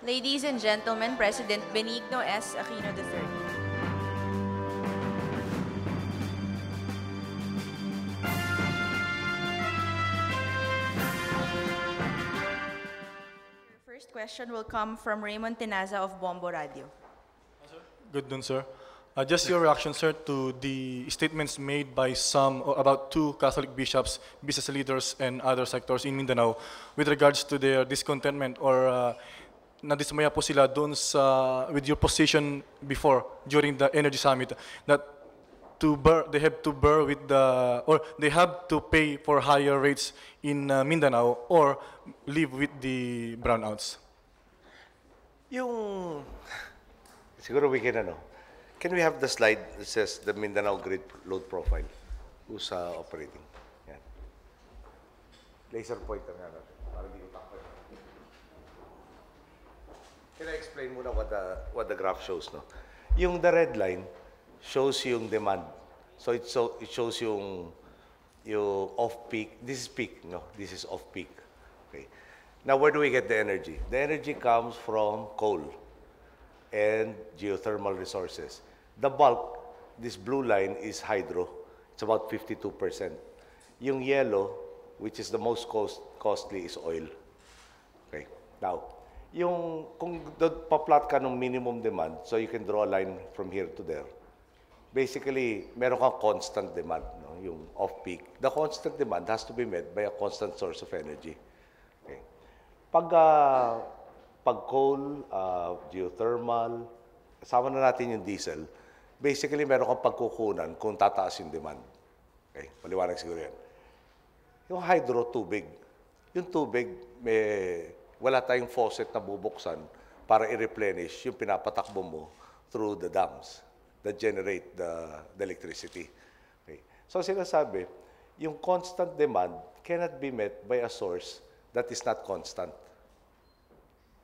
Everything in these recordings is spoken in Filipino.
Ladies and gentlemen, President Benigno S. Aquino III. Your first question will come from Raymond Tenaza of Bombo Radio. Good noon, sir. Just your reaction, sir, to the statements made by some or about two Catholic bishops, business leaders, and other sectors in Mindanao with regards to their discontentment or nadismaya po sila doon sa with your position before during the Energy Summit that they have to bear with the or they have to pay for higher rates in Mindanao or live with the brownouts. Yung, siguro we can we have the slide that says the Mindanao grid load profile? Who's operating? Yan. Laser pointer nga natin, para di utak. Can I explain muna what the graph shows, no? Yung the red line shows yung demand. So it shows yung off-peak. This is peak, no? This is off-peak. Okay. Now, where do we get the energy? The energy comes from coal and geothermal resources. The bulk, this blue line, is hydro. It's about 52%. Yung yellow, which is the most costly, is oil. Okay. Now, kung pa-plot ka ng minimum demand, so you can draw a line from here to there. Basically, meron kang constant demand, no? Yung off-peak. The constant demand has to be met by a constant source of energy. Okay. Pag coal, geothermal, kasama na natin yung diesel, basically meron kang pagkukunan kung tataas yung demand. Okay, paliwanag siguro yan. Yung hydro, tubig. Yung tubig, wala tayong faucet na bubuksan para i-replenish yung pinapatakbo mo through the dams that generate the electricity. Okay. So sinasabi, yung constant demand cannot be met by a source that is not constant.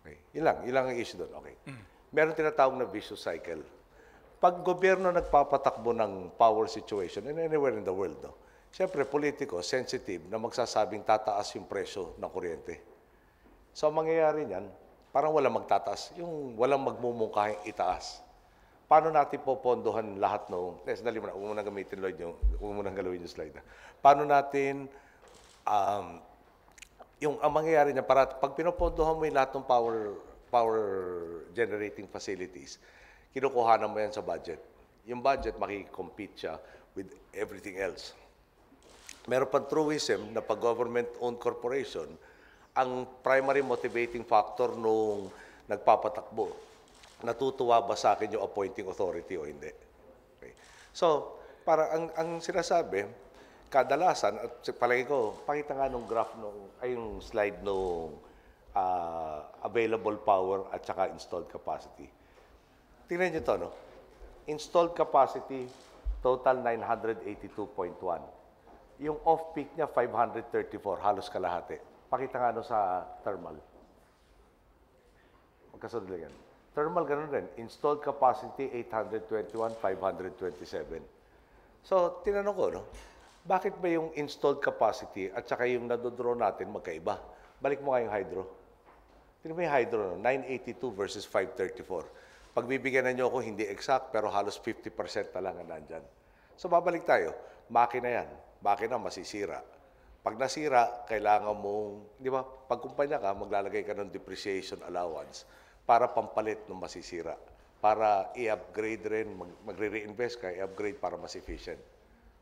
Okay. Yun lang ang issue doon. Okay. Meron tinatawag na vicious cycle. Pag gobyerno nagpapatakbo ng power situation and anywhere in the world, no? Siyempre, politiko, sensitive na magsasabing tataas yung presyo ng kuryente. So, ang mangyayari niyan, parang walang magtataas, yung walang magmumungkahing itaas. Paano natin popondohan lahat ng... Dali mo na, huwag mo nang gamitin, Lloyd, huwag mo nang galawin yung slide. Paano natin... ang mangyayari niya, pag pinopondohan mo yung lahat ng power generating facilities, kinukuhanan mo yan sa budget. Yung budget, makikompete siya with everything else. Meron pang truism na pag government-owned corporation, ang primary motivating factor nung nagpapatakbo, natutuwa ba sa akin yung appointing authority o hindi? Okay. So, para ang sinasabi, kadalasan, at palagi ko, pakita nga nung graph, yung slide nung available power at saka installed capacity. Tingnan nyo ito, no? Installed capacity, total 982.1. Yung off-peak niya, 534, halos kalahati. Pakita nga sa thermal. Magkasunod lang yan. Thermal, ganun rin. Installed capacity, 821, 527. So, tinanong ko, no? Bakit ba yung installed capacity at saka yung nadodraw natin magkaiba? Balik mo nga yung hydro. Tingnan mo yung hydro, no? 982 versus 534. Pagbibigyan na nyo ako, hindi exact, pero halos 50% na lang ang nandyan. So, babalik tayo. Makina yan. Makina, masisira. Pag nasira, kailangan mong, di ba, pag kumpanya ka, maglalagay ka ng depreciation allowance para pampalit ng masisira. Para i-upgrade rin, magre-reinvest ka, i-upgrade para mas efficient.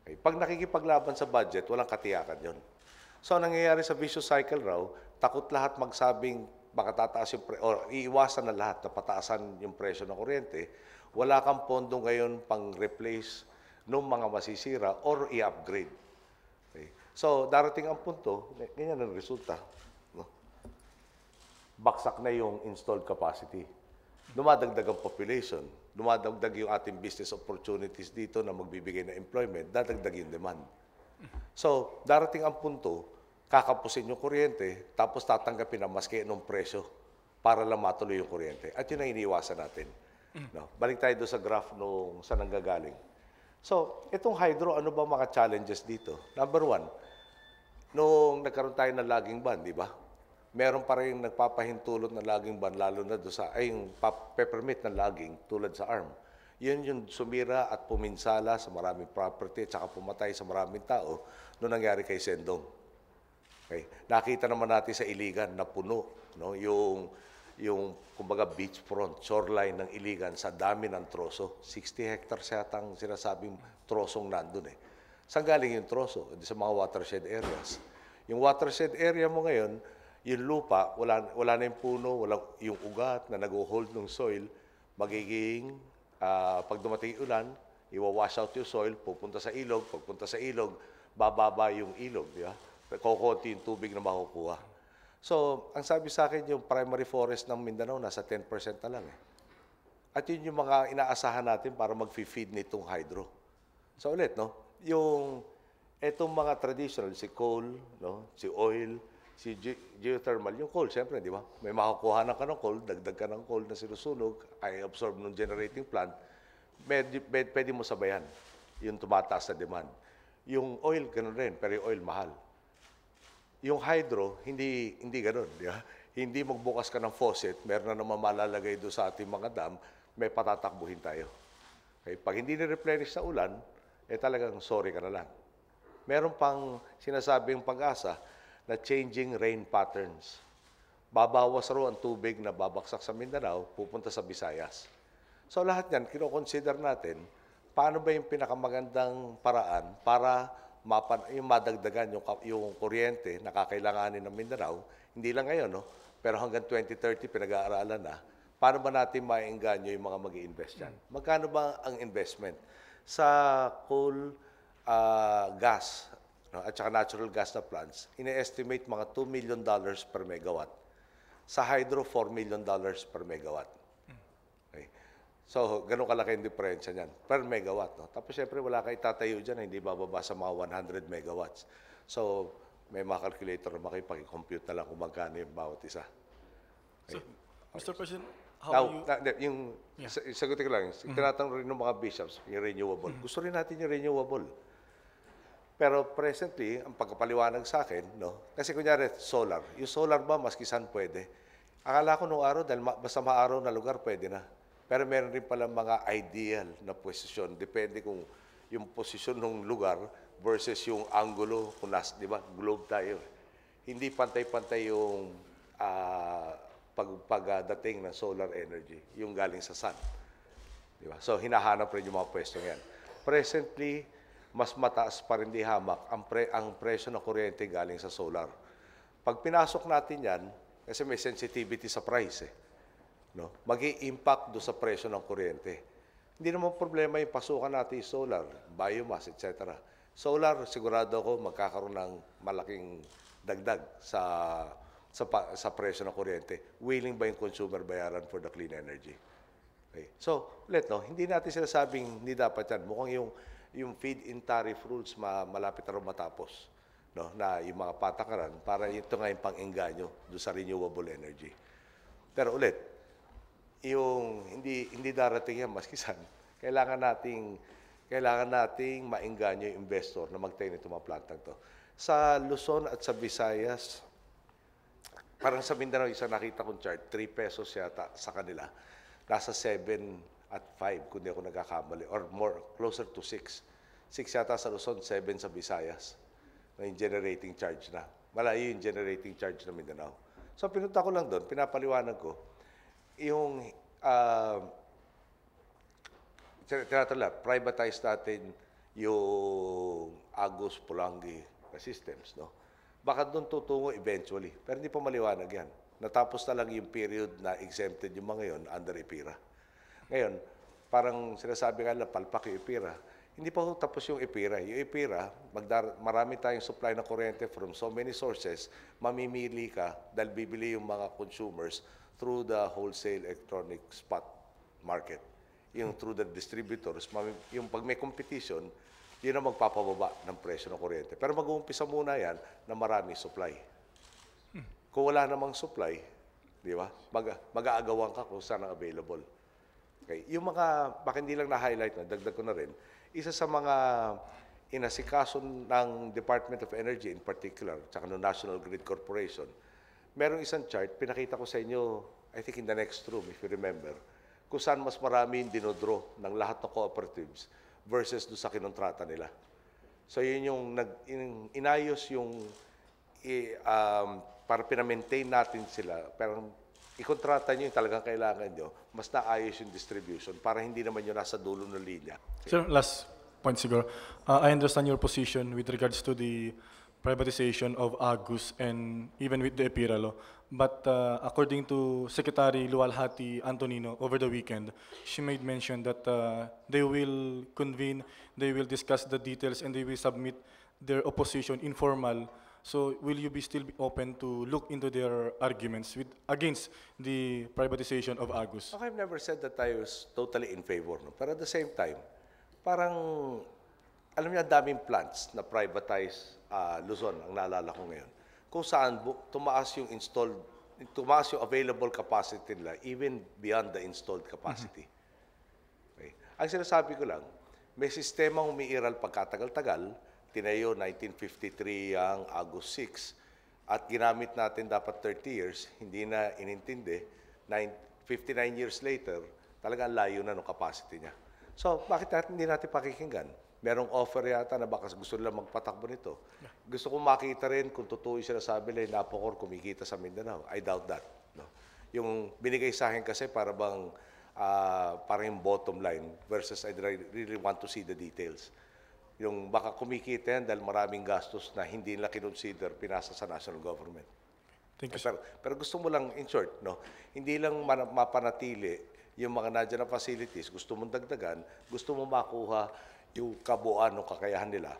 Okay. Pag nakikipaglaban sa budget, walang katiyakan yon. So, ang nangyayari sa vicious cycle raw, takot lahat magsabing baka tataas yung or iiwasan na lahat na pataasan yung presyo ng kuryente, wala kang pondo ngayon pang replace ng mga masisira or i-upgrade. Okay. So, darating ang punto, ganyan ang resulta. No? Baksak na yung installed capacity. Dumadagdag ang population, dumadagdag yung ating business opportunities dito na magbibigay ng employment, dadagdag yung demand. So, darating ang punto, kakapusin yung kuryente, tapos tatanggapin ang maski ng presyo para lang matuloy yung kuryente. At yun ang iniiwasan natin. No? Balik tayo doon sa graph nung saan nanggagaling. So, itong hydro, ano ba mga challenges dito? Number one, nung nagkaroon tayo ng logging ban, di ba? meron pa rin nagpapahintulot ng laging ban, lalo na doon sa, ay yung peppermint ng laging tulad sa ARM. Yun yung sumira at puminsala sa maraming property at saka pumatay sa maraming tao noong nangyari kay Sendong. Okay. Nakita naman natin sa Iligan na puno, no? Yung kumbaga beachfront, shoreline ng Iligan sa dami ng troso. 60 hectares yata ang sinasabing trosong nandun eh. Saan galing yung troso? Sa mga watershed areas. Yung watershed area mo ngayon, yung lupa, wala na yung puno, wala yung ugat na nag-hold ng soil, magiging, pag dumating yung ulan, iwawash out yung soil, pupunta sa ilog, pagpunta sa ilog, bababa yung ilog, di ba? Kukunti yung tubig na makukuha. So, ang sabi sa akin, yung primary forest ng Mindanao, nasa 10% na lang eh. At yun yung mga inaasahan natin para mag-feed nitong hydro. So ulit, no? Etong mga traditional, si coal, no? Si oil, si geothermal, yung coal, siyempre, di ba? May makukuha ka ng coal, dagdag ka ng coal na sinusunog, ay absorb ng generating plant, pwede mo sabayan yung tumataas na demand. Yung oil, ganun rin, pero yung oil, mahal. Yung hydro, hindi ganun, di ba? Hindi magbukas ka ng faucet, meron na naman malalagay doon sa ating mga dam, may patatakbuhin tayo. Okay? Pag hindi ni-replenish sa ulan, talagang sorry ka na lang. Meron pang sinasabing pag-asa na changing rain patterns. Babawas raw ang tubig na babaksak sa Mindanao, pupunta sa Visayas. So lahat yan, kino-consider natin, paano ba yung pinakamagandang paraan para yung madagdagan yung kuryente na kakailanganin ng Mindanao, hindi lang ngayon, no? Pero hanggang 2030, pinag-aaralan na, paano ba natin maengganyo yung mga mag-i-invest yan? Magkano ba ang investment? Sa coal, gas, no, at saka natural gas na plants, ine-estimate mga $2 million per megawatt. Sa hydro, $4 million per megawatt. Okay. So, ganun kalaki yung diferensya niyan per megawatt. No? Tapos, syempre, wala kayo itatayo dyan na hindi bababa sa mga 100 megawatts. So, may mga calculator na makipag-compute na lang kung magkano yung bawat isa. Okay. So, Mr. President, how yung sagutin ko lang, tinatanong rin ng mga bishops, yung renewable. Gusto rin natin yung renewable. Pero presently, ang pagkapaliwanag sa akin, no? Kasi kunyari, solar. Yung solar ba, maski saan pwede? Akala ko nung araw, dahil basta maaraw na lugar, pwede na. Pero meron rin pala mga ideal na posisyon. Depende kung yung posisyon ng lugar versus yung angulo, kung di ba, globe tayo. Hindi pantay-pantay yung pagdating ng solar energy, yung galing sa sun. Di ba? So, hinahanap rin yung mga pwestong yan. Presently, mas mataas pa rin di hamak ang presyo ng kuryente galing sa solar. Pag pinasok natin yan, kasi may sensitivity sa price eh. No? Mag-i-impact doon sa presyo ng kuryente. Hindi naman problema yung pasukan natin yung solar, biomass, etc. Solar, sigurado ako magkakaroon ng malaking dagdag sa presyo ng kuryente. Willing ba yung consumer bayaran for the clean energy? Okay. So, hindi natin sinasabing hindi dapat yan. Mukhang yung feed-in tariff rules malapit na rin matapos. No? Na yung mga patakaran para ito nga yung pang-engganyo doon sa renewable energy. Pero yung hindi darating yan maski saan, kailangan nating maengganyo yung investor na magtayo nito mga plantang to. Sa Luzon at sa Visayas, parang sa Mindanao, isa nakita kong chart, 3 pesos yata sa kanila. Nasa 7 at 5, kung di ako nagkakamali, or more, closer to 6. 6 yata sa Luzon, 7 sa Visayas. Yung generating charge na. Malayo yung generating charge na Mindanao. So, pinunta ko lang doon, pinapaliwanag ko, yung privatize natin yung Agus Pulangi systems, no? Baka doon tutungo eventually, pero hindi pa maliwanag yan. Natapos na lang yung period na exempted yung mga yon under EPIRA. Ngayon, parang sinasabi nga lang, palpak yung EPIRA. Hindi pa tapos yung EPIRA. Yung EPIRA, marami tayong supply ng kuryente from so many sources, mamimili ka dahil bibili yung mga consumers through the wholesale electronic spot market. Yung through the distributors, yung pag may competition, yun ang magpapababa ng presyo ng kuryente. Pero mag-uumpisa muna yan na marami supply. Kung wala namang supply, di ba? Mag-aagawan ka kung saan ang available. Okay. Yung baka hindi lang na-highlight na, dagdag ko na rin, isa sa mga inasikaso ng Department of Energy in particular, tsaka ng National Grid Corporation, merong isang chart, pinakita ko sa inyo, I think in the next room, if you remember, kung saan mas marami yung dinodraw ng lahat ng cooperatives versus doon sa kinontrata nila. So yun yung inayos yung para pinamaintain natin sila. Pero ikontrata nyo yung talagang kailangan nyo, mas naayos yung distribution para hindi naman yung nasa dulo ng linya. Sir, last point siguro. I understand your position with regards to the privatization of Agus and even with the EPIRA law. But according to Secretary Lualhati Antonino over the weekend, she made mention that they will convene, they will discuss the details, and they will submit their opposition informal. So will you be still be open to look into their arguments against the privatization of Agus? I've never said that I was totally in favor. No? Pero at the same time, parang, alam niyo, daming plants na privatize Luzon, ang naalala ko ngayon. Kung saan tumaas yung available capacity nila, even beyond the installed capacity. Okay. Ang sinasabi ko lang, may sistemang umiiral pagkatagal-tagal, tinayo 1953 ang Agus 6, at ginamit natin dapat 30 years, hindi na inintindi, 59 years later, talagang layo na ng capacity niya. So, bakit hindi natin pakikinggan? Merong offer yata na baka gusto nila magpatakbo nito. Gusto kong makita rin kung totoo yung sinasabi nila, Napocor kumikita sa Mindanao. I doubt that. No? Yung binigay sa akin kasi para bang parang yung bottom line versus I really want to see the details. Yung baka kumikita yan dahil maraming gastos na hindi nila kinonsider, pinasa sa national government. Thank you, sir. Pero gusto mo lang, in short, no, hindi lang mapanatili yung mga nandiyan na facilities, gusto mong dagdagan, gusto mo makuha yung kabuuan ng kakayahan nila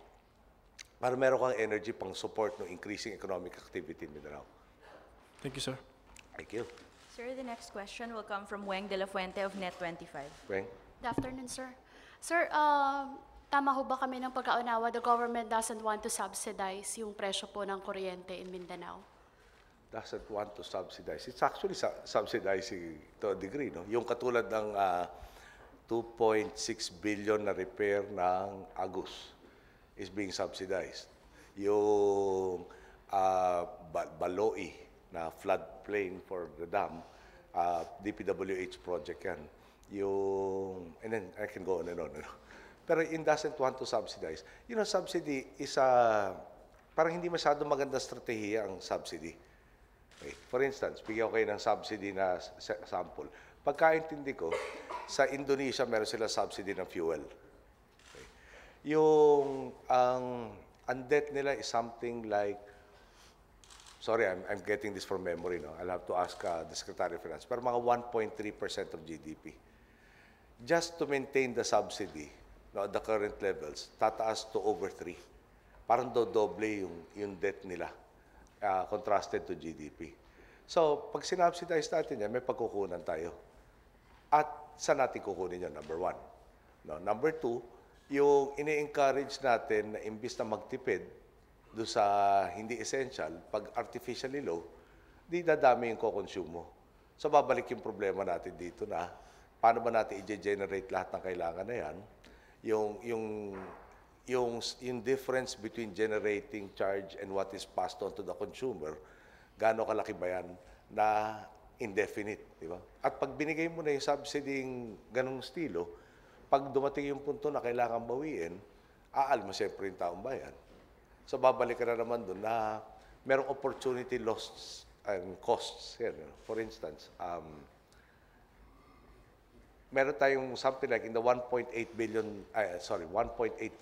para meron kang energy pang support ng increasing economic activity in Mindanao. Thank you, sir. Thank you. Sir, the next question will come from Weng de la Fuente of Net25. Weng? Good afternoon, sir. Sir, tama ho ba kami ng pagkaunawa, the government doesn't want to subsidize yung presyo po ng kuryente in Mindanao? Doesn't want to subsidize. It's actually subsidizing to a degree. No? Yung katulad ng 2.6 billion na repair ng Agus is being subsidized. Yung Baloi na floodplain for the dam, DPWH project yan. Yung, and then I can go on and on. Pero it doesn't want to subsidize. You know, subsidy is parang hindi masyado maganda strategiya ang subsidy. Okay. For instance, bigyan ko kayo ng subsidy na sample. Pagkaintindi ko, sa Indonesia meron sila subsidy ng fuel. Okay. Yung ang debt nila is something like, sorry, I'm getting this from memory. No? I'll have to ask the Secretary of Finance. Pero mga 1.3% of GDP. Just to maintain the subsidy, no, at the current levels, tataas to over 3. Parang doble yung debt nila, contrasted to GDP. So, pag sinubsidize natin yan, may pagkukunan tayo. At saan natin kukunin yun? Number 1. No, number 2, yung ini-encourage natin na imbis na magtipid doon sa hindi essential, pag artificially low, di dadami yung kukonsume mo. So, babalik yung problema natin dito na paano ba natin i-generate lahat ng kailangan na yan? Yung difference between generating charge and what is passed on to the consumer, gaano kalaki ba yan na indefinite, di ba? At pag binigay mo na yung subsidy ganong estilo, pag dumating yung punto na kailangan bawiin, aalma siyempre yung taong bayan. So babalik ka na naman doon na merong opportunity loss and costs. Yan, for instance, meron tayong something like in the 1.8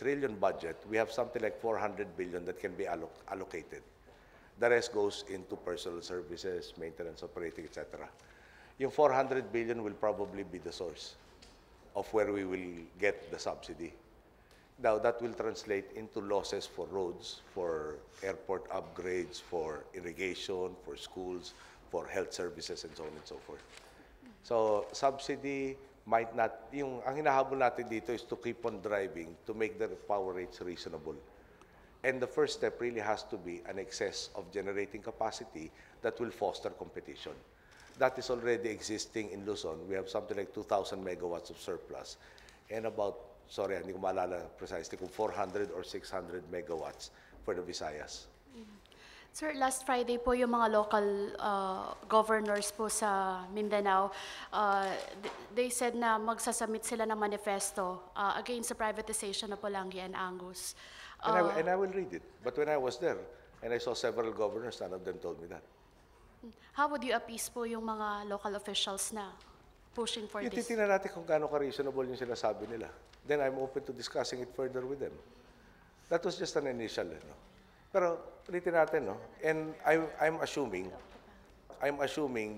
trillion budget, we have something like 400 billion that can be allocated. The rest goes into personal services, maintenance, operating, etc. Yung 400 billion will probably be the source of where we will get the subsidy. Now, that will translate into losses for roads, for airport upgrades, for irrigation, for schools, for health services, and so on and so forth. So, subsidy might not, ang hinahabol natin dito is to keep on driving to make the power rates reasonable. And the first step really has to be an excess of generating capacity that will foster competition. That is already existing in Luzon. We have something like 2,000 megawatts of surplus and about, sorry, hindi ko maalala precisely kung 400 or 600 megawatts for the Visayas. Sir, last Friday po yung mga local governors po sa Mindanao, they said na magsasubmit sila ng manifesto against sa privatization of Pulangi and Angus. And I will read it. But when I was there, and I saw several governors, none of them told me that. How would you appease po yung mga local officials na pushing for Yung this? titingnan natin kung gaano ka-reasonable yung sinasabi nila. Then I'm open to discussing it further with them. That was just an initial, no? Pero ulitin natin, no? And I'm assuming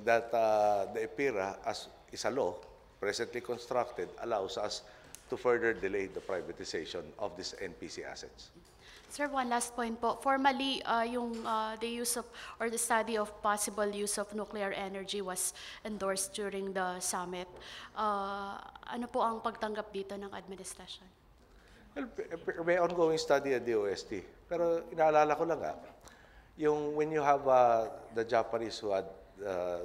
that the EPIRA as is a law presently constructed allows us to further delay the privatization of these NPC assets. Sir, one last point po. Formally, the use of or the study of possible use of nuclear energy was endorsed during the summit. Ano po ang pagtanggap dito ng administrasyon? Well, may ongoing study at DOST. Pero inaalala ko lang when you have the Japanese who had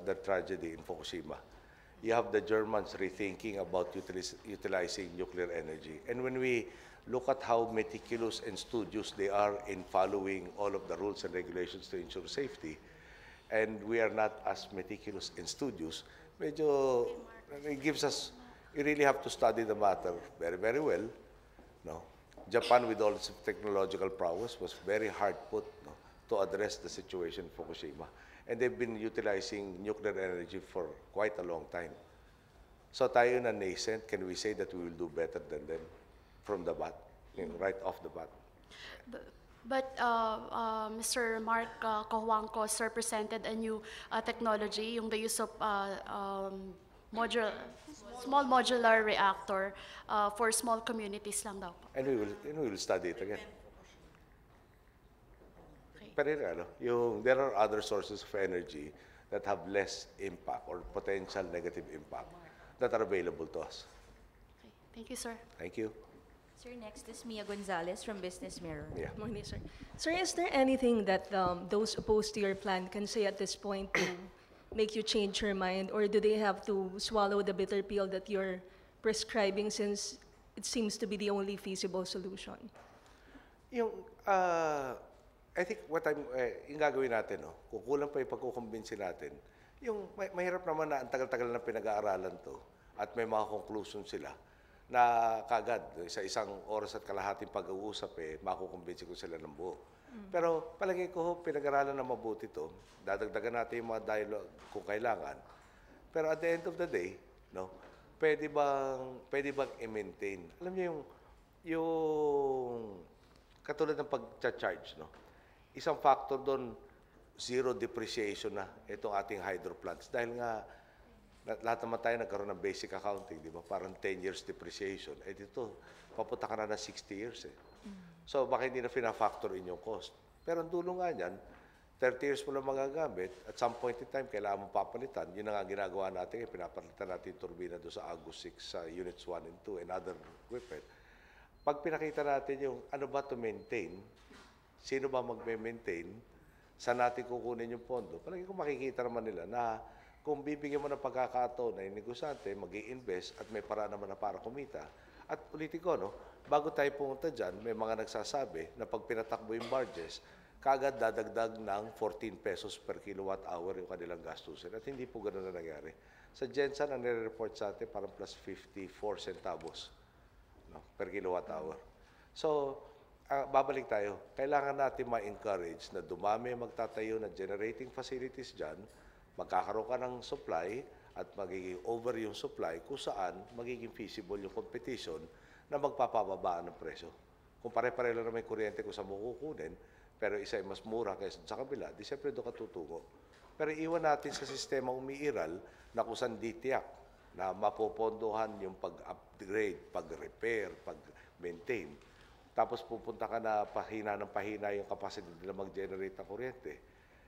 the tragedy in Fukushima, you have the Germans rethinking about utilizing nuclear energy. And when we look at how meticulous and studious they are in following all of the rules and regulations to ensure safety, and we are not as meticulous and studious, medyo it gives us, you really have to study the matter very, very well. No? Japan, with all its technological prowess, was very hard put to address the situation in Fukushima. And they've been utilizing nuclear energy for quite a long time. So tayo na nascent, can we say that we will do better than them from the bat, right off the bat? But Mr. Mark Cojuangco, sir, presented a new technology, yung the use of small modular reactor for small communities lang daw po. And we will study it again. Okay. Pero there are other sources of energy that have less impact or potential negative impact that are available to us. Okay. Thank you, sir. Thank you. Sir, next is Mia Gonzalez from Business Mirror. Yeah. Morning, sir. Sir, is there anything that those opposed to your plan can say at this point to make you change your mind, or do they have to swallow the bitter pill that you're prescribing since it seems to be the only feasible solution? I think yung gagawin natin, kung kulang pa yung pagkukumbinsi natin, mahirap naman na ang tagal-tagal na pinag-aaralan to at may mga conclusion sila na kagad sa isang oras at kalahating pag-uusap makukumbinsi ko sila ng buo. Pero palagay ko pinag-aralan na mabuti to, dadagdagan natin yung mga dialogue kung kailangan. Pero at the end of the day, pwede bang i-maintain? Alam niyo yung katulad ng pag-charge, isang factor doon, zero depreciation na itong ating hydro plants. Dahil nga, lahat naman tayo nagkaroon ng basic accounting, di ba? Parang 10 years depreciation. Dito, papunta ka na 60 years So, baka hindi na fina-factor in yung cost. Pero ang dulo nga niyan, 30 years mo lang magagamit, at some point in time, kailangan mo papalitan. Yun na nga ginagawa natin, pinapalitan natin yung turbina doon sa Agus 6, sa units 1 and 2, and other equipment. Pag pinakita natin yung ano ba to maintain, sino ba magme-maintain, saan natin kukunin yung pondo, palagi ko makikita naman nila na kung bibigyan mo ng pagkakataon na yung negosyante, mag-i-invest at may paraan naman na para kumita. At ulitin ko, bago tayo pumunta dyan, may mga nagsasabi na pag pinatakbo yung barges, kagad dadagdag ng 14 pesos per kilowatt hour yung kanilang gastusin. At hindi po ganoon na nangyari. Sa Gensan, ang nire-report sa atin, parang plus 54 centavos per kilowatt hour. So, babalik tayo. Kailangan natin ma-encourage na dumami magtatayo na generating facilities dyan, magkakaroon ka ng supply at magiging over yung supply kung saan magiging feasible yung competition na magpapababaan ng presyo. Kung pare-pare lang na may kuryente kung saan mo kukunin, pero isa ay mas mura kaysa sa kabila, di siyempre doon ka tutungo. Pero iwan natin sa sistema umiiral na kung saan di tiyak na mapopondohan yung pag-upgrade, pag-repair, pag-maintain. Tapos pupunta ka na pahina ng pahina yung capacity nila mag-generate ng kuryente.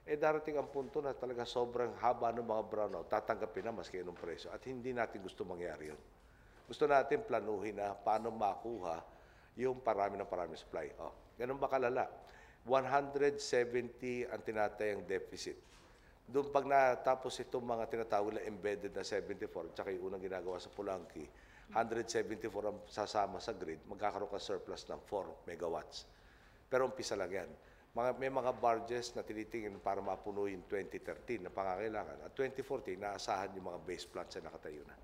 Darating ang punto na talaga sobrang haba ng mga brownout, tatanggapin na maski anong presyo. At hindi natin gusto mangyari yun. Gusto natin planuhin na paano makuha yung parami supply. Ganun ba kalala? 170 ang tinatayang deficit. Doon pag natapos itong mga tinatawag na embedded na 74, tsaka yung unang ginagawa sa Pulangi, 174 ang sasama sa grid, magkakaroon ka surplus ng 4 megawatts. Pero umpisa lang yan. may mga barges na tinitingin para mapuno yung 2013 na pangangailangan. At 2014, naasahan yung mga base plants na nakatayo na.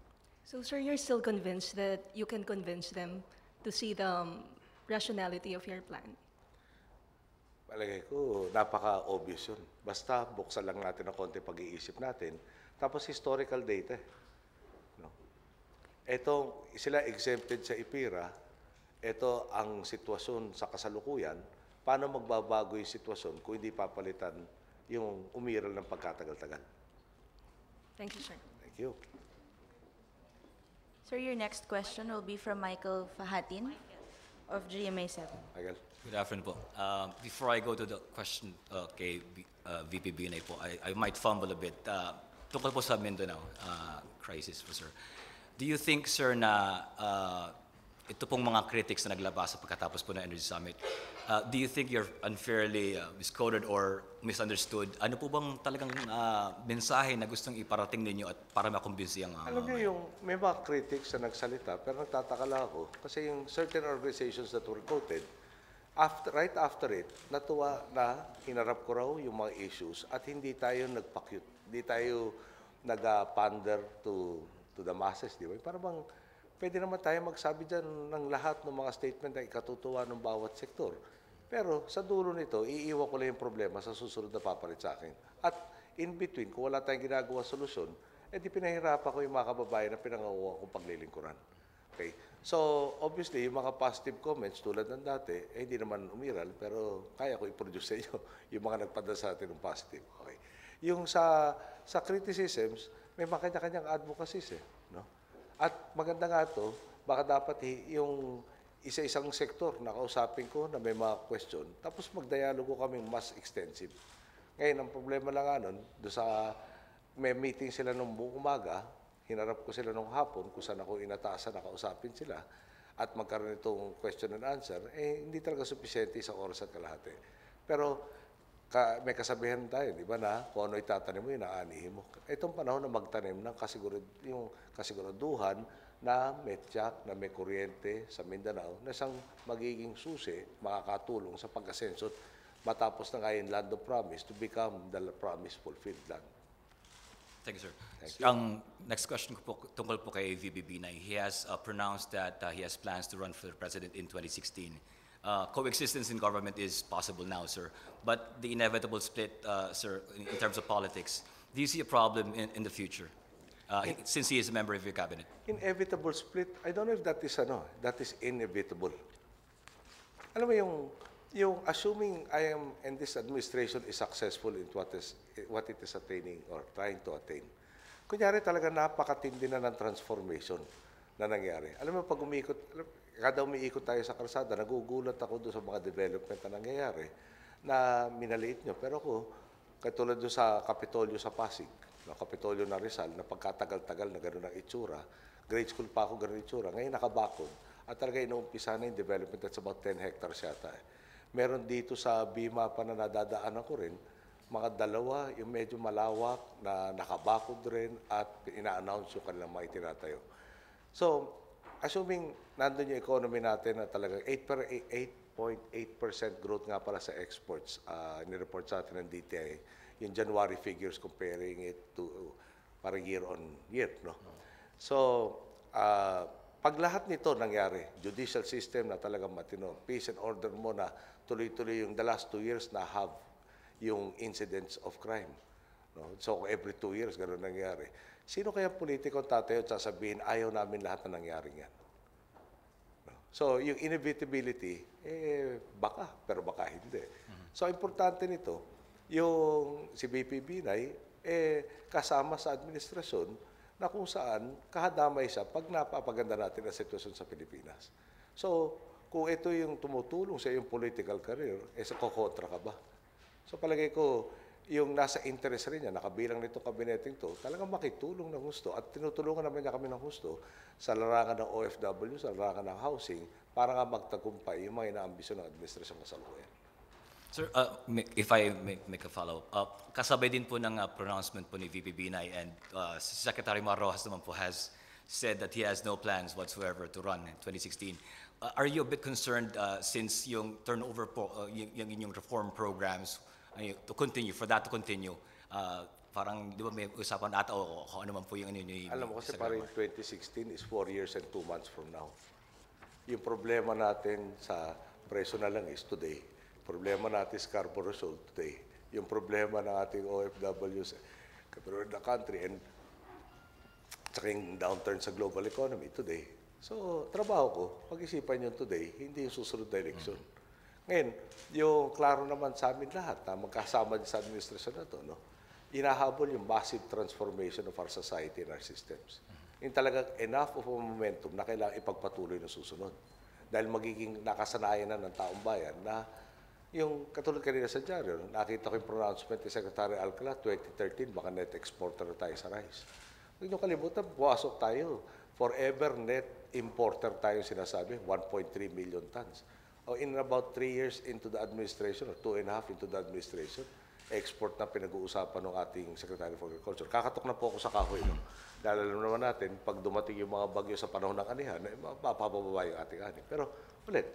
So, sir, you're still convinced that you can convince them to see the rationality of your plan? Palagay ko, napaka-obvious yun. Basta buksan lang natin ang konti pag-iisip natin. Tapos historical data. No? Ito, sila exempted sa IPIRA. Ito ang sitwasyon sa kasalukuyan. Paano magbabago yung sitwasyon kung hindi papalitan yung umiral ng pagkatagal-tagal? Thank you, sir. Thank you. Sir, your next question will be from Michael Fahatin of GMA7. Michael. Good afternoon po. Before I go to the question kay VP Binay po, I might fumble a bit. Tungkol po sa Mindanao crisis po, sir. Do you think, sir, na ito pong mga critics na naglabas sa pagkatapos po ng Energy Summit, do you think you're unfairly misquoted or misunderstood? Ano po bang talagang mensahe na gustong iparating ninyo at para makumbinsi ang Alam niyo yung may mga critics na nagsalita, pero nagtataka lang ako kasi yung certain organizations that were quoted, right after it, natuwa na hinarap ko raw yung mga issues at hindi tayo nagpa-cute, hindi tayo nag-pander to the masses, di ba? Para bang pwede naman tayo magsabi dyan ng lahat ng mga statement na ikatutuwa ng bawat sektor. Pero sa dulo nito, iiwan ko lang yung problema sa susunod na papalit sa akin. At in between, kung wala tayong ginagawa solusyon, di pinahirapan ko yung mga kababayan na pinangawa kong paglilingkuran. Okay? So, obviously, yung mga positive comments tulad ng dati, hindi naman umiral, pero kaya ko i-produce sa inyo yung mga nagpadala sa atin ng positive. Okay? Yung sa criticisms, may mga kanya-kanyang advocacies no? At maganda nga ito, baka dapat yung isa-isang sektor na kausapin ko na may mga question, tapos magdialogo kaming mas extensive. Ngayon, ang problema lang nga nun, may meeting sila nung buong umaga, hinarap ko sila nung hapon kung saan ako inataasan na kausapin sila at magkaroon itong question and answer, hindi talaga sufisyente sa oras at kalahati. Pero may kasabihan tayo, di ba, na kung ano itatanim mo, yun aanihin mo. Itong panahon na magtanim ng yung kasiguraduhan na may tiyak, na may kuryente sa Mindanao, na isang magiging susi, makakatulong sa pag-asenso matapos na ngayon land of promise to become the promise fulfilled land. Thank you, sir. Ang next question ko po, tungkol po kay VP Binay. He has pronounced that he has plans to run for president in 2016. Coexistence in government is possible now, sir. But the inevitable split, sir, in terms of politics, do you see a problem in the future? Since he is a member of your cabinet. Inevitable split, I don't know if that is inevitable. Alam mo yung assuming I am and this administration is successful in what it is attaining or trying to attain. Kunyari talaga napakatindi na ng transformation na nangyari. Alam mo, pag kada umiikot tayo sa kalsada, nagugulat ako doon sa mga development na nangyayari na minaliit nyo. Pero ako, katulad doon sa Kapitolyo sa Pasig, Kapitolyo na Rizal, na pagkatagal-tagal na gano'n ang itsura, grade school pa ako gano'n itsura, ngayon nakabakod. At talaga inuumpisa na yung development, that's about 10 hectares yata. Meron dito sa Bima pa na nadadaanan ko rin, mga dalawa, yung medyo malawak na nakabakod rin at ina-announce yung kanilang mga itinatayo. So, assuming nandun yung economy natin na talagang 8.8% growth nga pala sa exports, nireport sa atin ng DTI, yung January figures comparing it to parang year on year. No? So, pag lahat nito nangyari, judicial system na talagang matino, peace and order mo na tuloy-tuloy yung the last 2 years na have yung incidents of crime. No? So, every 2 years, gano'n nangyari. Sino kaya politiko tatayo at sasabihin, ayaw namin lahat na nangyaring yan? No? So, yung inevitability, baka, pero baka hindi. So, importante nito, yung si VP Binay, kasama sa administrasyon na kung saan kahadamay siya pag napapaganda natin ang sitwasyon sa Pilipinas. So, kung ito yung tumutulong sa iyong political career, sa kokontra ka ba? So, palagay ko, yung nasa interest rin niya, nakabilang nito kabineting to, talagang makitulong ng gusto at tinutulungan naman niya kami ng gusto sa larangan ng OFW, sa larangan ng housing, para nga magtagumpay yung mga inaambisyon ng administrasyon kasalukuyan. Sir, if I make a follow-up, kasabay din po ng pronouncement po ni VP Binay and Secretary Mar Rojas naman po has said that he has no plans whatsoever to run in 2016. are you a bit concerned since yung turnover po, yung inyong reform programs, to continue, for that to continue, parang di ba may usapan ata o kung ano man po yung ano yung Alam mo kasi sa parang government. 2016 is 4 years and 2 months from now. Yung problema natin sa preso na lang is today. Problema natin sa Scarborough Shoal today. Yung problema ng ating OFWs throughout the country and saka yung downturn sa global economy today. So, trabaho ko, pag-isipan yun today, hindi yung susunod na eleksyon. Ngayon, yung klaro naman sa amin lahat na magkasama din sa administrasyon na to, no? Inahabol yung massive transformation of our society and our systems. Yung talagang enough of a momentum na kailangan ipagpatuloy na susunod. Dahil magiging nakasanayan na ng taong bayan na yung katulad kanina sa dyaryo, nakita ko yung pronouncement ni Secretary Alcala, 2013, baka net exporter na tayo sa rice. Huwag niyo kalimutan, buwasok tayo. Forever net importer tayo sinasabi, 1.3 million tons. O in about 3 years into the administration, or 2.5 into the administration, export na pinag-uusapan ng ating Secretary of Agriculture. Kakatok na po ako sa kahoy. No? Dahil alam naman natin, pag dumating yung mga bagyo sa panahon ng anihan, mapapababa yung ating ani. Pero ulit,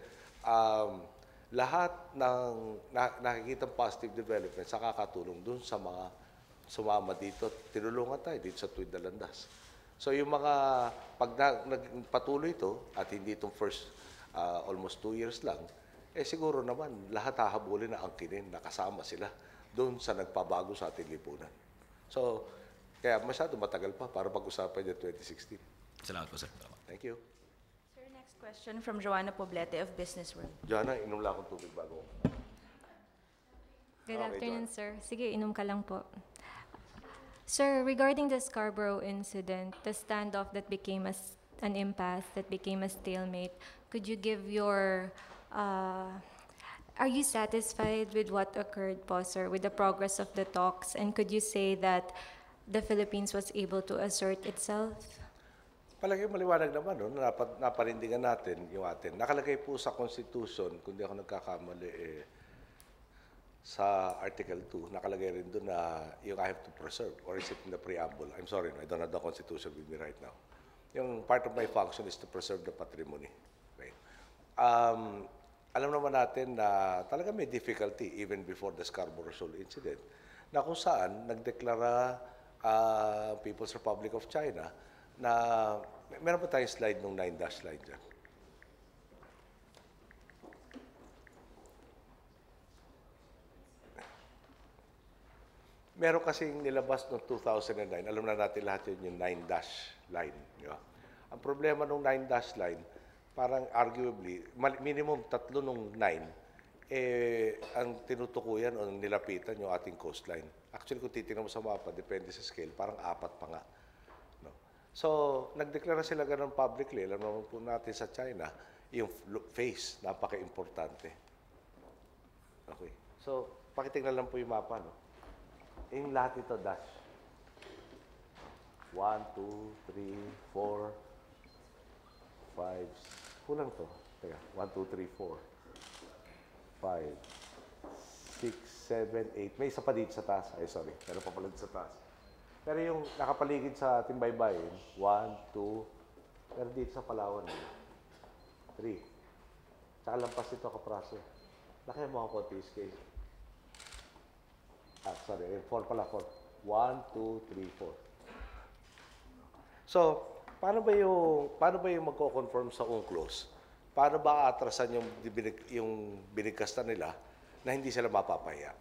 lahat ng nakikita positive development sa kakatulong dun sa mga sumama dito, tinulungan tayo dito sa Tuwid na Landas. So yung mga, pag nagpatuloy ito, at hindi itong first almost 2 years lang, siguro naman lahat hahabulin na angkinin, nakasama sila doon sa nagpabago sa ating lipunan. So, kaya masyado matagal pa para pag-usapan yung 2016. Salamat po, sir. Thank you. Sir, next question from Joanna Poblete of Business World. Joanna, inom lang akong tubig bago. Good Okay, afternoon, sir. Sige, inom ka lang po. Sir, regarding the Scarborough incident, the standoff that became an impasse, that became a stalemate, could you give your, are you satisfied with what occurred po, sir, with the progress of the talks? And could you say that the Philippines was able to assert itself? Palagi maliwanag naman, no? Napanindigan natin yung atin. Nakalagay po sa Constitution, kung di ako nagkakamali, sa Article 2, nakalagay rin doon na yung I have to preserve, or is it in the preamble? I'm sorry, no, I don't have the Constitution with me right now. Yung part of my function is to preserve the patrimony. Okay. Alam naman natin na talaga may difficulty even before the Scarborough Shoal incident, na kung saan nagdeklara People's Republic of China na meron pa tayong slide nung 9-dash slide dyan. Meron kasing nilabas noong 2009, alam na natin lahat yun, yung 9-dash line. Di ba? Ang problema nung 9-dash line, parang arguably, minimum 3 nung 9, ang tinutukuyan o nilapitan yung ating coastline. Actually, kung titingnan mo sa mapa, depende sa scale, parang 4 pa nga. No? So, nagdeklara sila ganun publicly. Alam naman po natin sa China, yung face, napaka-importante. Okay. So, pakitingnan lang po yung mapa, no? Yung lahat ito, dash. 1, 2, 3, 4, 5, kulang to. Teka, 1, 2, 3, 4, 5, 6, 7, 8. May isa pa dito sa taas. Ay, sorry. Meron pa pala dito sa taas. Pero yung nakapaligid sa ating baybayin, 1, 2, pero dito sa Palawan, 3. Tsaka lampas ito kapraso. Laki mo ako, TSK. Sorry, 4 pala, 4. 1, 2, 3, 4. So, paano ba yung magko-confirm sa UNCLOS? Paano ba atrasan yung binigkastan nila na hindi sila mapapahiya?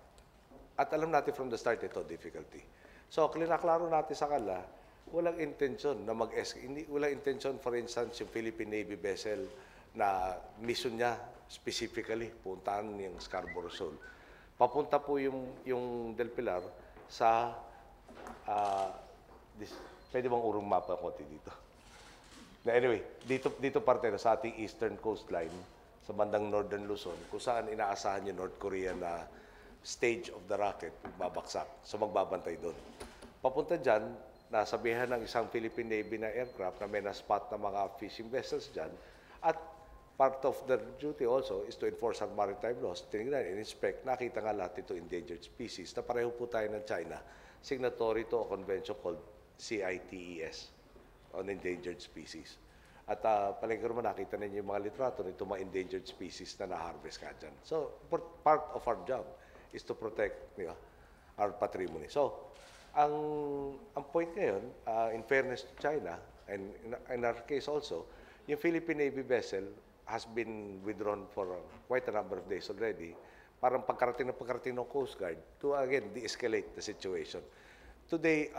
At alam natin from the start ito, difficulty. So, klaro natin sa kanila, walang intensyon na walang intensyon, for instance, yung Philippine Navy vessel na mission niya specifically, puntahan yung Scarborough Shoal. Papunta po yung Del Pilar sa, pwede bang urong mapa konti dito? Na anyway, dito parte na sa ating eastern coastline, sa bandang northern Luzon, kung saan inaasahan yung North Korea na stage of the rocket, babaksak. So magbabantay doon. Papunta dyan, nasabihan ng isang Philippine Navy na aircraft na may na-spot na mga fishing vessels dyan, at part of their duty also is to enforce our maritime laws. Tinignan, in-inspect, nakita nga lahat ito endangered species na pareho po tayo ng China, signatory to a convention called CITES on endangered species. At palagi ko naman nakita ninyo yung mga litrato nito mga endangered species na na-harvest ka dyan. So, part of our job is to protect our patrimony. So, ang point ngayon, in fairness to China, and in our case also, yung Philippine Navy vessel has been withdrawn for quite a number of days already, parang pagkarating ng Coast Guard to, again, de-escalate the situation. Today,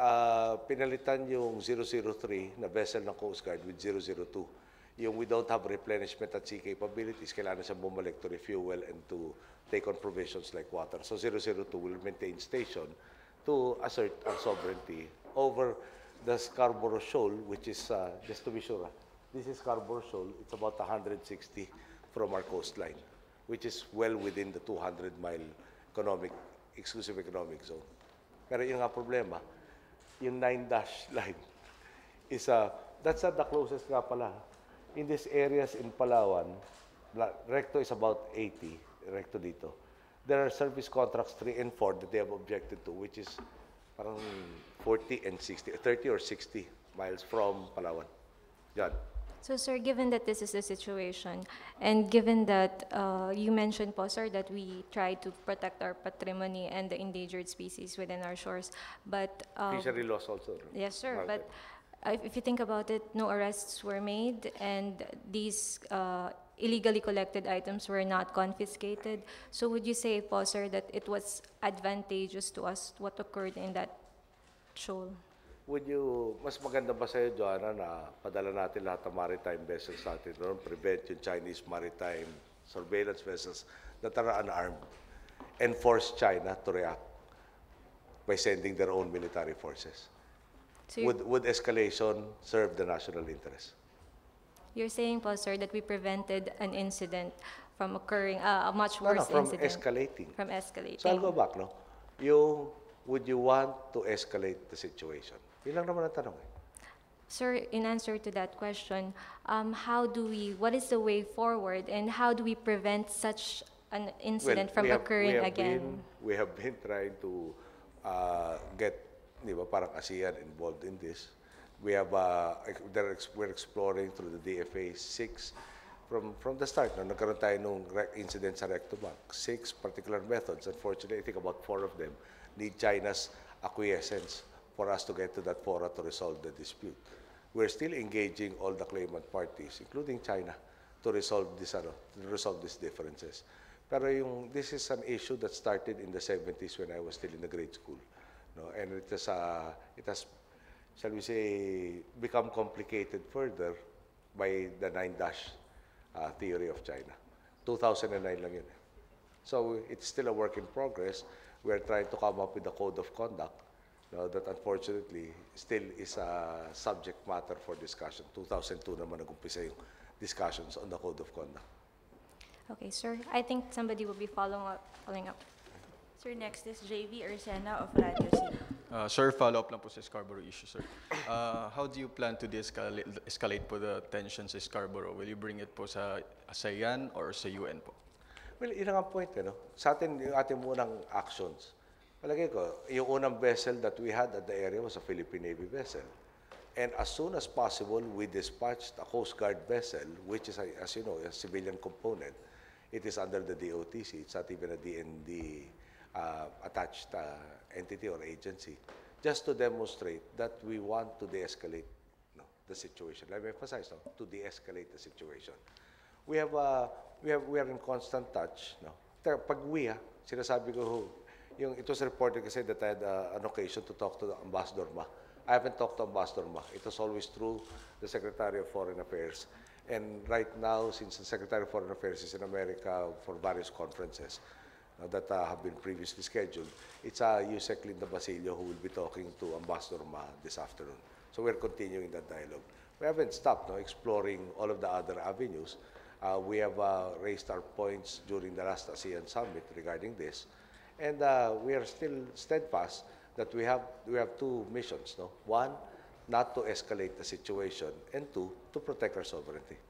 pinalitan yung 003 na vessel ng Coast Guard with 002. Yung we don't have replenishment at sea capabilities, kailangan siyang bumalik to refuel and to take on provisions like water. So 002 will maintain station to assert our sovereignty over the Scarborough Shoal, which is, just to be sure, this is Scarborough Shoal. It's about 160 from our coastline, which is well within the 200-mile exclusive economic zone. Pero yung nga problema, yung 9-dash line is, that's not the closest nga pala. In these areas in Palawan, recto is about 80, recto dito. There are service contracts 3 and 4 that they have objected to, which is parang 40 and 60, 30 or 60 miles from Palawan. Yan. So, sir, given that this is the situation, and given that you mentioned po, sir, that we try to protect our patrimony and the endangered species within our shores, but... Fishery laws also. Yes, sir, Market. but if you think about it, no arrests were made, and these illegally collected items were not confiscated. So would you say po, sir, that it was advantageous to us what occurred in that shoal? Would you, mas maganda ba sa'yo, Joanna, na padala natin lahat ng maritime vessels natin doon, prevent yung Chinese maritime surveillance vessels that are unarmed, and force China to react by sending their own military forces? So Would escalation serve the national interest? you're saying po, sir, that we prevented an incident from occurring, a much worse from incident. escalating. From escalating. So I'll go back, no? Would you want to escalate the situation? Yun lang naman ang tanong eh. Sir, in answer to that question, what is the way forward, and how do we prevent such an incident from occurring again? We have been trying to get, di ba, parang ASEAN involved in this. We have, we're exploring through the DFA 6 from the start. No, nagkaroon tayo nung incident sa Recto Bank. 6 particular methods. Unfortunately, I think about 4 of them need China's acquiescence for us to get to that fora to resolve the dispute. We're still engaging all the claimant parties, including China, to resolve these differences. Pero this is an issue that started in the 70s when I was still in the grade school. No? And it has, shall we say, become complicated further by the 9-dash theory of China. 2009 lang yun. So it's still a work in progress. We're trying to come up with a code of conduct that unfortunately still is a subject matter for discussion. 2002 naman nag-umpisa yung discussions on the code of conduct. Okay, sir. I think somebody will be following up. Sir, next is JV Ursena of Radio C. Sir, follow-up lang po sa Scarborough issue, sir. How do you plan to de-escalate po the tensions sa Scarborough? Will you bring it po sa ASEAN or sa UN po? Well, yun ang point, no? Sa atin, yung ating munang actions. Palagay ko, yung unang vessel that we had at the area was a Philippine Navy vessel. And as soon as possible, we dispatched a Coast Guard vessel, which is, as you know, a civilian component. It is under the DOTC. It's not even a DND attached entity or agency, just to demonstrate that we want to de-escalate the situation. Let me emphasize, to de-escalate the situation. We are in constant touch. Pag sinasabi ko, it was reported kasi that I had an occasion to talk to the Ambassador Ma. I haven't talked to Ambassador Ma. It was always through the Secretary of Foreign Affairs. And right now, since the Secretary of Foreign Affairs is in America for various conferences that have been previously scheduled, it's Yusek Linda Basilio who will be talking to Ambassador Ma this afternoon. So we're continuing that dialogue. We haven't stopped exploring all of the other avenues. We have raised our points during the last ASEAN summit regarding this. And we are still steadfast that we have 2 missions. One, not to escalate the situation, and 2, to protect our sovereignty.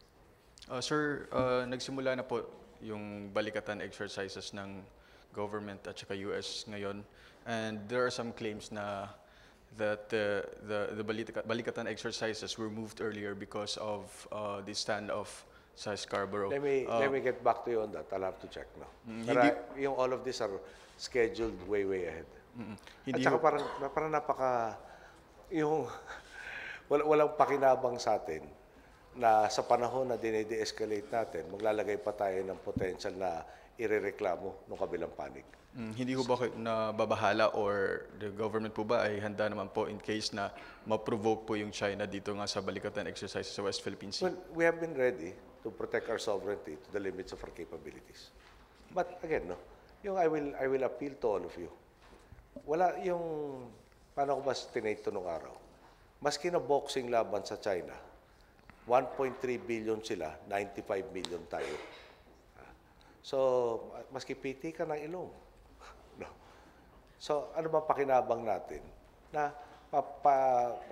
Sir, nagsimula na po yung balikatan exercises ng government at saka US ngayon. And there are some claims na that the Balikatan exercises were moved earlier because of the standoff sa Scarborough. Let me get back to you on that. I'll have to check now. Pero yung all of these are scheduled way ahead. At Hindi saka ho- parang napaka yung walang pakinabang sa atin na sa panahon na dinide-escalate natin, maglalagay pa tayo ng potential na irereklamo ng kabilang panig. Hindi ho ba kayo nababahala or the government po ba ay handa naman po in case na ma-provoke po yung China dito nga sa Balikatan exercises sa West Philippine Sea? Well, we have been ready to protect our sovereignty to the limits of our capabilities. But again, no, yung I will appeal to all of you. Wala yung, paano ko ba tinate nung araw? Maski na boxing laban sa China, 1.3 billion sila, 95 million tayo. So, maski piti ka ng ilong. No. So, ano ba pakinabang natin? Na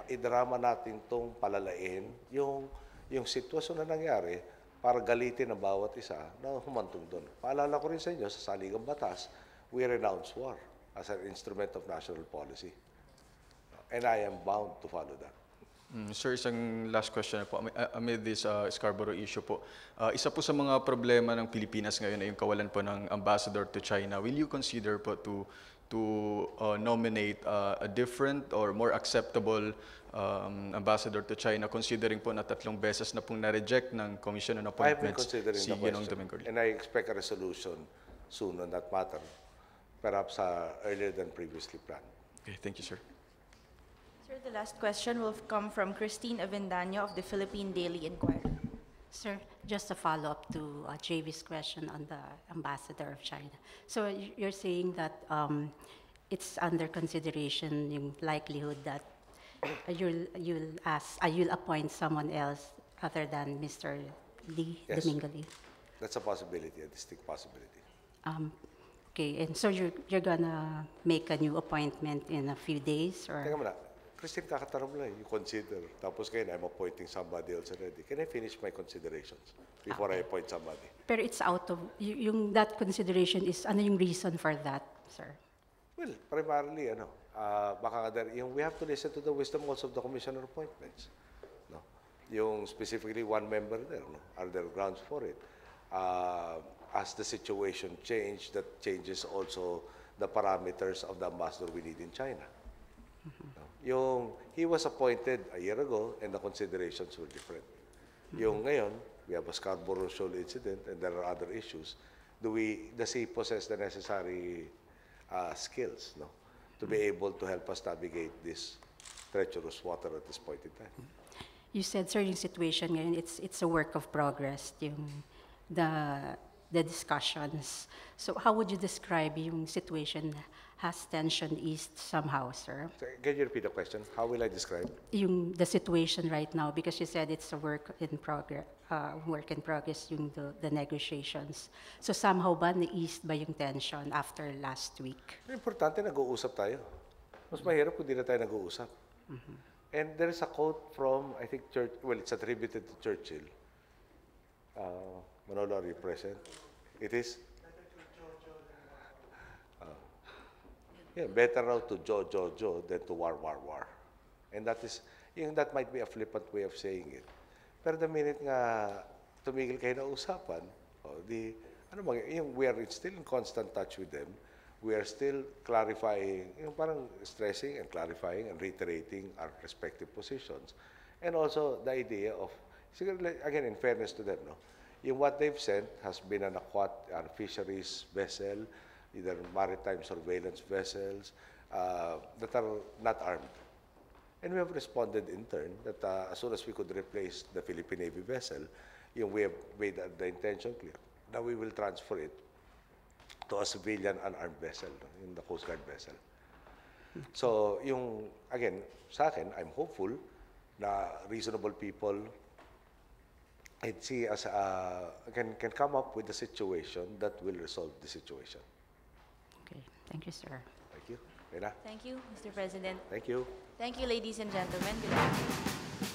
idrama natin tong palalain yung sitwasyon na nangyari para galitin ang bawat isa na humantong doon. Paalala ko rin sa inyo, sa Saligang Batas, we renounce war as an instrument of national policy. And I am bound to follow that. Sir, isang last question po. Amid this Scarborough issue po, isa po sa mga problema ng Pilipinas ngayon ay yung kawalan po ng ambassador to China. Will you consider po to nominate a different or more acceptable ambassador to China, considering po na 3 beses na pong na-reject ng Commission on I have been Appointments considering si the Ginong question, Domingo. and I expect a resolution soon on that matter, perhaps earlier than previously planned. Okay, thank you, sir. Sir, the last question will come from Christine Avendaño of the Philippine Daily Inquirer. Sir, just a follow-up to JV's question on the ambassador of China. So you're saying that it's under consideration yung likelihood that you'll appoint someone else other than Mr. Lee, Yes. Domingo Lee. That's a possibility, a distinct possibility. Okay, and so you're gonna make a new appointment in a few days, or? Teka muna, Christine, kakatanong lang, you consider. Tapos ngayon, I'm appointing somebody else already. Can I finish my considerations before I appoint somebody? Pero it's out of, yung that consideration is, ano yung reason for that, sir? Well, primarily, baka we have to listen to the wisdom also of the commissioner appointments. No? Yung specifically one member there, no? Are there grounds for it? As the situation change, that changes also the parameters of the ambassador we need in China. No? He was appointed a year ago and the considerations were different. Yung ngayon, we have a Scarborough Shoal incident and there are other issues. Does he possess the necessary skills, no, to be able to help us navigate this treacherous water at this point in time? You said, sir, yung situation ngayon, it's a work of progress, yung the discussions. So how would you describe yung situation? Has tension eased somehow, sir? Can you repeat the question? How will I describe? The situation right now, because you said it's a work in progress, yung the negotiations. So somehow ba na-eased ba yung tension after last week? Importante, nag-uusap tayo. Mas mahirap kung di na tayo nag-uusap. And there is a quote from, I think, it's attributed to Churchill. Manolo, are you present? It is? Yeah, better now to jo than to war. And that might be a flippant way of saying it. Pero the minute nga tumigil kayo na usapan, we are still in constant touch with them. We are still clarifying, parang stressing and clarifying and reiterating our respective positions. And also the idea of, again, in fairness to them, no? What they've sent has been an fisheries vessel, either maritime surveillance vessels that are not armed. And we have responded in turn that as soon as we could replace the Philippine Navy vessel, we have made the intention clear that we will transfer it to a civilian unarmed vessel, in the Coast Guard vessel. So, again, sa akin, I'm hopeful na reasonable people I'd see as can come up with a situation that will resolve the situation. Okay, thank you, sir. Thank you. Reyna? Thank you, Mr. President. Thank you. Thank you, ladies and gentlemen. Good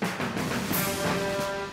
afternoon.